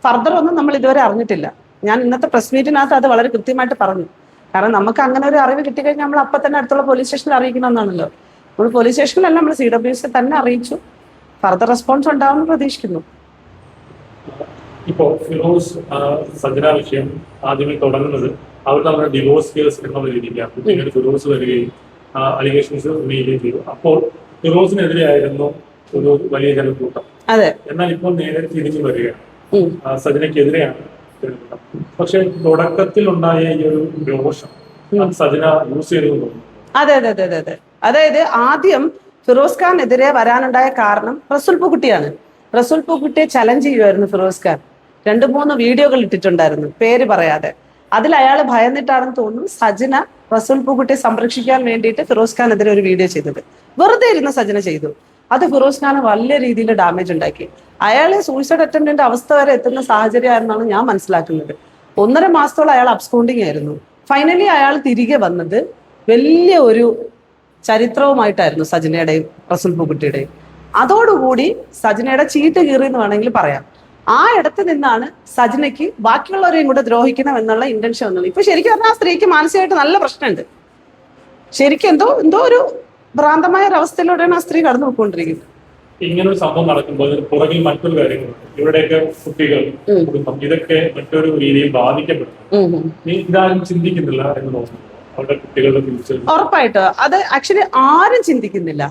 S1: ഫർദർ ഒന്നും നമ്മൾ ഇതുവരെ അറിഞ്ഞിട്ടില്ല. ഞാൻ ഇന്നത്തെ പ്രസ് മീറ്റിനകത്ത് അത് വളരെ കൃത്യമായിട്ട് പറഞ്ഞു. കാരണം നമുക്ക് അങ്ങനെ ഒരു അറിവ് കിട്ടിക്കഴിഞ്ഞാൽ നമ്മൾ അപ്പം തന്നെ അടുത്തുള്ള പോലീസ് സ്റ്റേഷനിൽ അറിയിക്കണമെന്നാണല്ലോ. നമ്മൾ പോലീസ് സ്റ്റേഷനിലല്ല, നമ്മൾ CWC തന്നെ അറിയിച്ചു. ഫർദർ റെസ്പോൺസ് ഉണ്ടാവുമെന്ന് പ്രതീക്ഷിക്കുന്നു.
S2: ഇപ്പോ ഫിറോസ് സജന വിഷയം ആദ്യമേ തുടങ്ങുന്നത് അവർ തമ്മിലുള്ള ഡിവോഴ്സ് കേസ് എന്നുള്ള രീതിയിലാണ്. പിന്നീട് ഫിറോസ് വരികയും അലിഗേഷൻസ് ഉന്നയിക്കുകയും ചെയ്തു. അപ്പോൾ ഫിറോസിനെതിരെ ആയിരുന്നു ഒരു വലിയ ജനക്കൂട്ടം. എന്നാൽ ഇപ്പോൾ നേരെ തിരിഞ്ഞു വരികയാണ്, സജനയ്ക്കെതിരെയാണ് ജനക്കൂട്ടം. പക്ഷെ തുടക്കത്തിൽ ഉണ്ടായ ഈ ഒരു രോഷം സജന യൂസ് ചെയ്തു തോന്നുന്നു.
S1: അതെ അതെ അതെ അതെ. അതായത് ആദ്യം ഫിറോസ് ഖാനെതിരെ വരാനുണ്ടായ കാരണം റസൂൽ പൂക്കുട്ടിയാണ്. റസൂൽ പൂക്കുട്ടിയെ ചലഞ്ച് ചെയ്യുമായിരുന്നു ഫിറോസ് ഖാൻ. 2-3 വീഡിയോകൾ ഇട്ടിട്ടുണ്ടായിരുന്നു, പേര് പറയാതെ. അതിൽ അയാൾ ഭയന്നിട്ടാണെന്ന് തോന്നുന്നു സജന റസൂൽ പൂക്കുട്ടിയെ സംരക്ഷിക്കാൻ വേണ്ടിയിട്ട് ഫിറോസ് ഖാനെതിരെ ഒരു വീഡിയോ ചെയ്തത്. വെറുതെ ഇരുന്ന സജന ചെയ്തു. അത് ഫിറോസ് ഖാന് വലിയ രീതിയിൽ ഡാമേജ് ഉണ്ടാക്കി. അയാളെ സൂയിസൈഡ് അറ്റംപ്റ്റിന്റെ അവസ്ഥ വരെ എത്തുന്ന സാഹചര്യമായിരുന്നാണ് ഞാൻ മനസ്സിലാക്കുന്നത്. 1.5 മാസത്തോളം അയാൾ അബ്സ്കോണ്ടിങ് ആയിരുന്നു. ഫൈനലി അയാൾ തിരികെ വന്നത് വലിയ ഒരു ചരിത്രവുമായിട്ടായിരുന്നു സജനയുടെയും റസൂൽ പൂക്കുട്ടിയുടെയും. അതോടുകൂടി സജനയുടെ ചീട്ട് കീറി എന്ന് വേണമെങ്കിൽ പറയാം. ആ ഇടത്ത് നിന്നാണ് സജനയ്ക്ക് ബാക്കിയുള്ളവരെയും കൂടെ ദ്രോഹിക്കണം എന്നുള്ള ഇന്റൻഷൻ വന്നത്. ഇപ്പൊ ശരിക്കും പറഞ്ഞാൽ ആ സ്ത്രീക്ക് മാനസികമായിട്ട് നല്ല പ്രശ്നമുണ്ട്. ശരിക്കും എന്തോ ഒരു ഭ്രാന്തമായ ഒരു അവസ്ഥയിലൂടെയാണ് ആ സ്ത്രീ കടന്നു പോയിക്കൊണ്ടിരിക്കുന്നത്.
S2: ഇങ്ങനൊരു സംഭവം നടക്കുമ്പോൾ പുറകിൽ മറ്റൊരു കാര്യങ്ങളുണ്ട്. ഇവിടെയൊക്കെ കുട്ടികൾ, കുടുംബം, ഇതൊക്കെ മറ്റൊരു രീതിയിൽ ബാധിക്കപ്പെടുന്നു. ഇതാരും ചിന്തിക്കുന്നില്ല എന്ന് തോന്നുന്നു. അവരുടെ കുട്ടികളുടെ ഫ്യൂച്ചർ
S1: ഉറപ്പായിട്ട് അത് ആക്ച്വലി ആരും ചിന്തിക്കുന്നില്ല.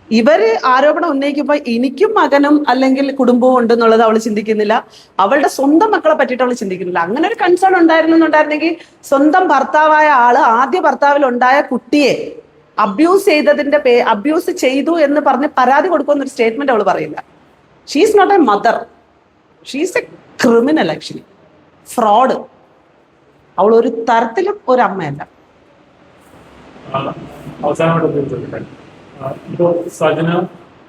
S1: ഇവര് ആരോപണം ഉന്നയിക്കുമ്പോൾ എനിക്കും മകനും അല്ലെങ്കിൽ കുടുംബവും ഉണ്ടെന്നുള്ളത് അവൾ ചിന്തിക്കുന്നില്ല. അവളുടെ സ്വന്തം മക്കളെ പറ്റിയിട്ട് അവൾ ചിന്തിക്കുന്നില്ല. അങ്ങനെ ഒരു കൺസേൺ ഉണ്ടായിരുന്നെന്നുണ്ടായിരുന്നെങ്കിൽ സ്വന്തം ഭർത്താവായ ആള് ആദ്യ ഭർത്താവിൽ ഉണ്ടായ കുട്ടിയെ അബ്യൂസ് ചെയ്തു എന്ന് പറഞ്ഞ് പരാതി കൊടുക്കുന്ന ഒരു സ്റ്റേറ്റ്മെന്റ് അവൾ പറയില്ല. She's not a mother, she's a criminal actually, fraud. അവൾ ഒരു തരത്തിലും ഒരു അമ്മയല്ല.
S2: അവസാനമായിട്ട് ഇപ്പോ സജന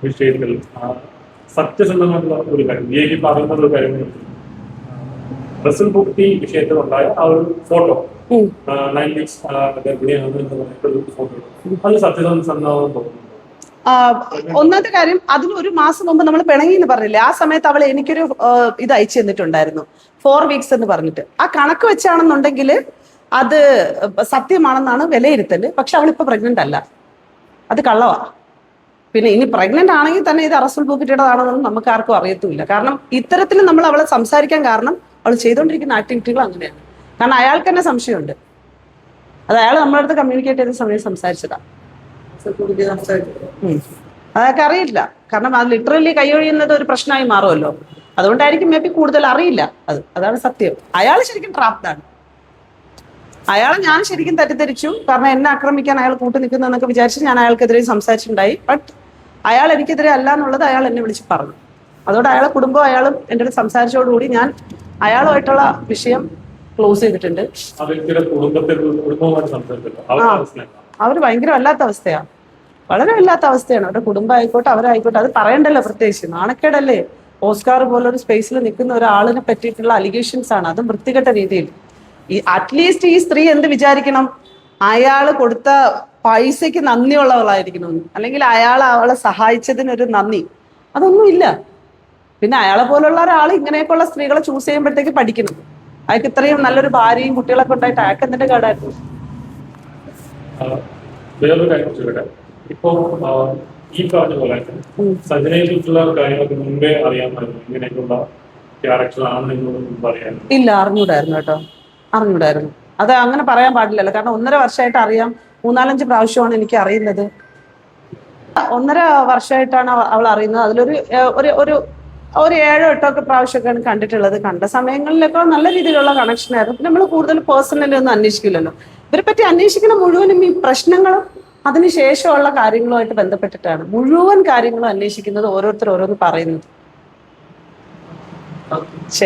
S2: വിഷയത്തിൽ സത്യസന്ധമായിട്ടുള്ള ഒരു കാര്യം ഈ പറയുന്ന ഒരു കാര്യം, റസൂൽ പൂക്കുട്ടി വിഷയത്തിൽ ഉണ്ടായ ആ ഒരു ഫോട്ടോ 9 weeks ഗർഭിണിയാണെന്ന് പറഞ്ഞിട്ടൊരു ഫോട്ടോ, അത് സത്യസന്ധമാണെന്ന് തോന്നുന്നു.
S1: ഒന്നാമത്തെ കാര്യം, അതിന് ഒരു മാസം മുമ്പ് നമ്മൾ പിണങ്ങി എന്ന് പറഞ്ഞില്ലേ, ആ സമയത്ത് അവൾ എനിക്കൊരു ഇത് അയച്ചു തന്നിട്ടുണ്ടായിരുന്നു, 4 weeks എന്ന് പറഞ്ഞിട്ട്. ആ കണക്ക് വെച്ചാണെന്നുണ്ടെങ്കിൽ അത് സത്യമാണെന്നാണ് വിലയിരുത്തല്. പക്ഷെ അവളിപ്പോ പ്രഗ്നന്റ് അല്ല, അത് കള്ളവാ. പിന്നെ ഇനി പ്രഗ്നന്റ് ആണെങ്കിൽ തന്നെ ഇത് റസൂൽ പൂക്കുറ്റിയുടേതാണെന്നൊന്നും നമുക്ക് ആർക്കും അറിയത്തുമില്ല. കാരണം ഇത്തരത്തിൽ നമ്മൾ അവളെ സംസാരിക്കാൻ കാരണം അവൾ ചെയ്തുകൊണ്ടിരിക്കുന്ന ആക്ടിവിറ്റികൾ അങ്ങനെയാണ്. കാരണം അയാൾക്ക് തന്നെ സംശയമുണ്ട്. അത് അയാൾ നമ്മളെ അടുത്ത് കമ്മ്യൂണിക്കേറ്റ് ചെയ്ത സമയം സംസാരിച്ചതാ. അതൊക്കെ അറിയില്ല. കാരണം അത് ലിറ്ററലി കൈയൊഴിയുന്നത് ഒരു പ്രശ്നമായി മാറുമല്ലോ. അതുകൊണ്ടായിരിക്കും മേ ബി കൂടുതൽ അറിയില്ല. അതാണ് സത്യം. അയാൾ ശരിക്കും ട്രാപ്ഡാണ്. അയാളെ ഞാൻ ശരിക്കും തെറ്റിദ്ധരിച്ചു. കാരണം എന്നെ ആക്രമിക്കാൻ അയാൾ കൂട്ടു നിൽക്കുന്നതെന്നൊക്കെ വിചാരിച്ച് ഞാൻ അയാൾക്കെതിരെ സംസാരിച്ചിട്ടുണ്ടായി. ബട്ട് അയാൾ എനിക്കെതിരെ അല്ല എന്നുള്ളത് അയാൾ എന്നെ വിളിച്ച് പറഞ്ഞു. അതോടെ അയാളെ കുടുംബം അയാളും എൻ്റെ അടുത്ത് സംസാരിച്ചതോടുകൂടി ഞാൻ അയാളുമായിട്ടുള്ള വിഷയം ക്ലോസ് ചെയ്തിട്ടുണ്ട്. അവർ ഭയങ്കര വല്ലാത്ത അവസ്ഥയാണ്, വളരെ വല്ലാത്ത അവസ്ഥയാണ്. അവരുടെ കുടുംബം ആയിക്കോട്ടെ അവരായിക്കോട്ടെ, അത് പറയണ്ടല്ലോ. പ്രത്യേകിച്ച് നാണക്കേടല്ലേ ഓസ്കാർ പോലൊരു സ്പേസിൽ നിൽക്കുന്ന ഒരാളിനെ പറ്റിയിട്ടുള്ള അലിഗേഷൻസ് ആണ്, അതും വൃത്തികെട്ട രീതിയിൽ. അറ്റ്ലീസ്റ്റ് ഈ സ്ത്രീ എന്ത് വിചാരിക്കണം, അയാൾ കൊടുത്ത പൈസയ്ക്ക് നന്ദിയുള്ളവളായിരിക്കണം, അല്ലെങ്കിൽ അയാൾ അവളെ സഹായിച്ചതിനൊരു നന്ദി, അതൊന്നുമില്ല. പിന്നെ അയാളെ പോലുള്ള ഒരാൾ ഇങ്ങനെയൊക്കെയുള്ള സ്ത്രീകളെ ചൂസ് ചെയ്യുമ്പോഴത്തേക്ക് പഠിക്കണം. അയാൾക്ക് ഇത്രയും നല്ലൊരു ഭാര്യയും കുട്ടികളൊക്കെ ഉണ്ടായിട്ട് അയാൾക്ക് എന്തിന്റെ കേടായിരുന്നു?
S2: വേറൊരു കാര്യം ചോദിക്കട്ടെ, ഇപ്പൊ ഈ പറഞ്ഞ പോലെ സജനയെ കുറിച്ചുള്ള കാര്യങ്ങളൊക്കെ മുമ്പേ അറിയാമായിരുന്നു, ഇങ്ങനെയൊക്കെയുള്ള ക്യാരക്ടറാണെന്ന് പറയാൻ?
S1: ഇല്ല, അറിഞ്ഞൂടായിരുന്നു കേട്ടോ, അറിഞ്ഞൂടായിരുന്നു. അത് അങ്ങനെ പറയാൻ പാടില്ലല്ലോ. കാരണം 1.5 വർഷമായിട്ട് അറിയാം, 3-4 പ്രാവശ്യമാണ് എനിക്ക് അറിയുന്നത്. 1.5 വർഷമായിട്ടാണ് അവൾ അറിയുന്നത്. അതിലൊരു ഒരു 7-8 പ്രാവശ്യമൊക്കെയാണ് കണ്ടിട്ടുള്ളത്. കണ്ട സമയങ്ങളിലൊക്കെ നല്ല രീതിയിലുള്ള കണക്ഷൻ ആയിരുന്നു. പിന്നെ നമ്മൾ കൂടുതൽ പേഴ്സണലി ഒന്നും അന്വേഷിക്കില്ലല്ലോ. ഇവരെ പറ്റി അന്വേഷിക്കുന്ന മുഴുവനും ഈ പ്രശ്നങ്ങളും അതിനുശേഷമുള്ള കാര്യങ്ങളുമായിട്ട് ബന്ധപ്പെട്ടിട്ടാണ് മുഴുവൻ കാര്യങ്ങളും അന്വേഷിക്കുന്നത്, ഓരോരുത്തർ ഓരോന്ന് പറയുന്നത്. ശരി.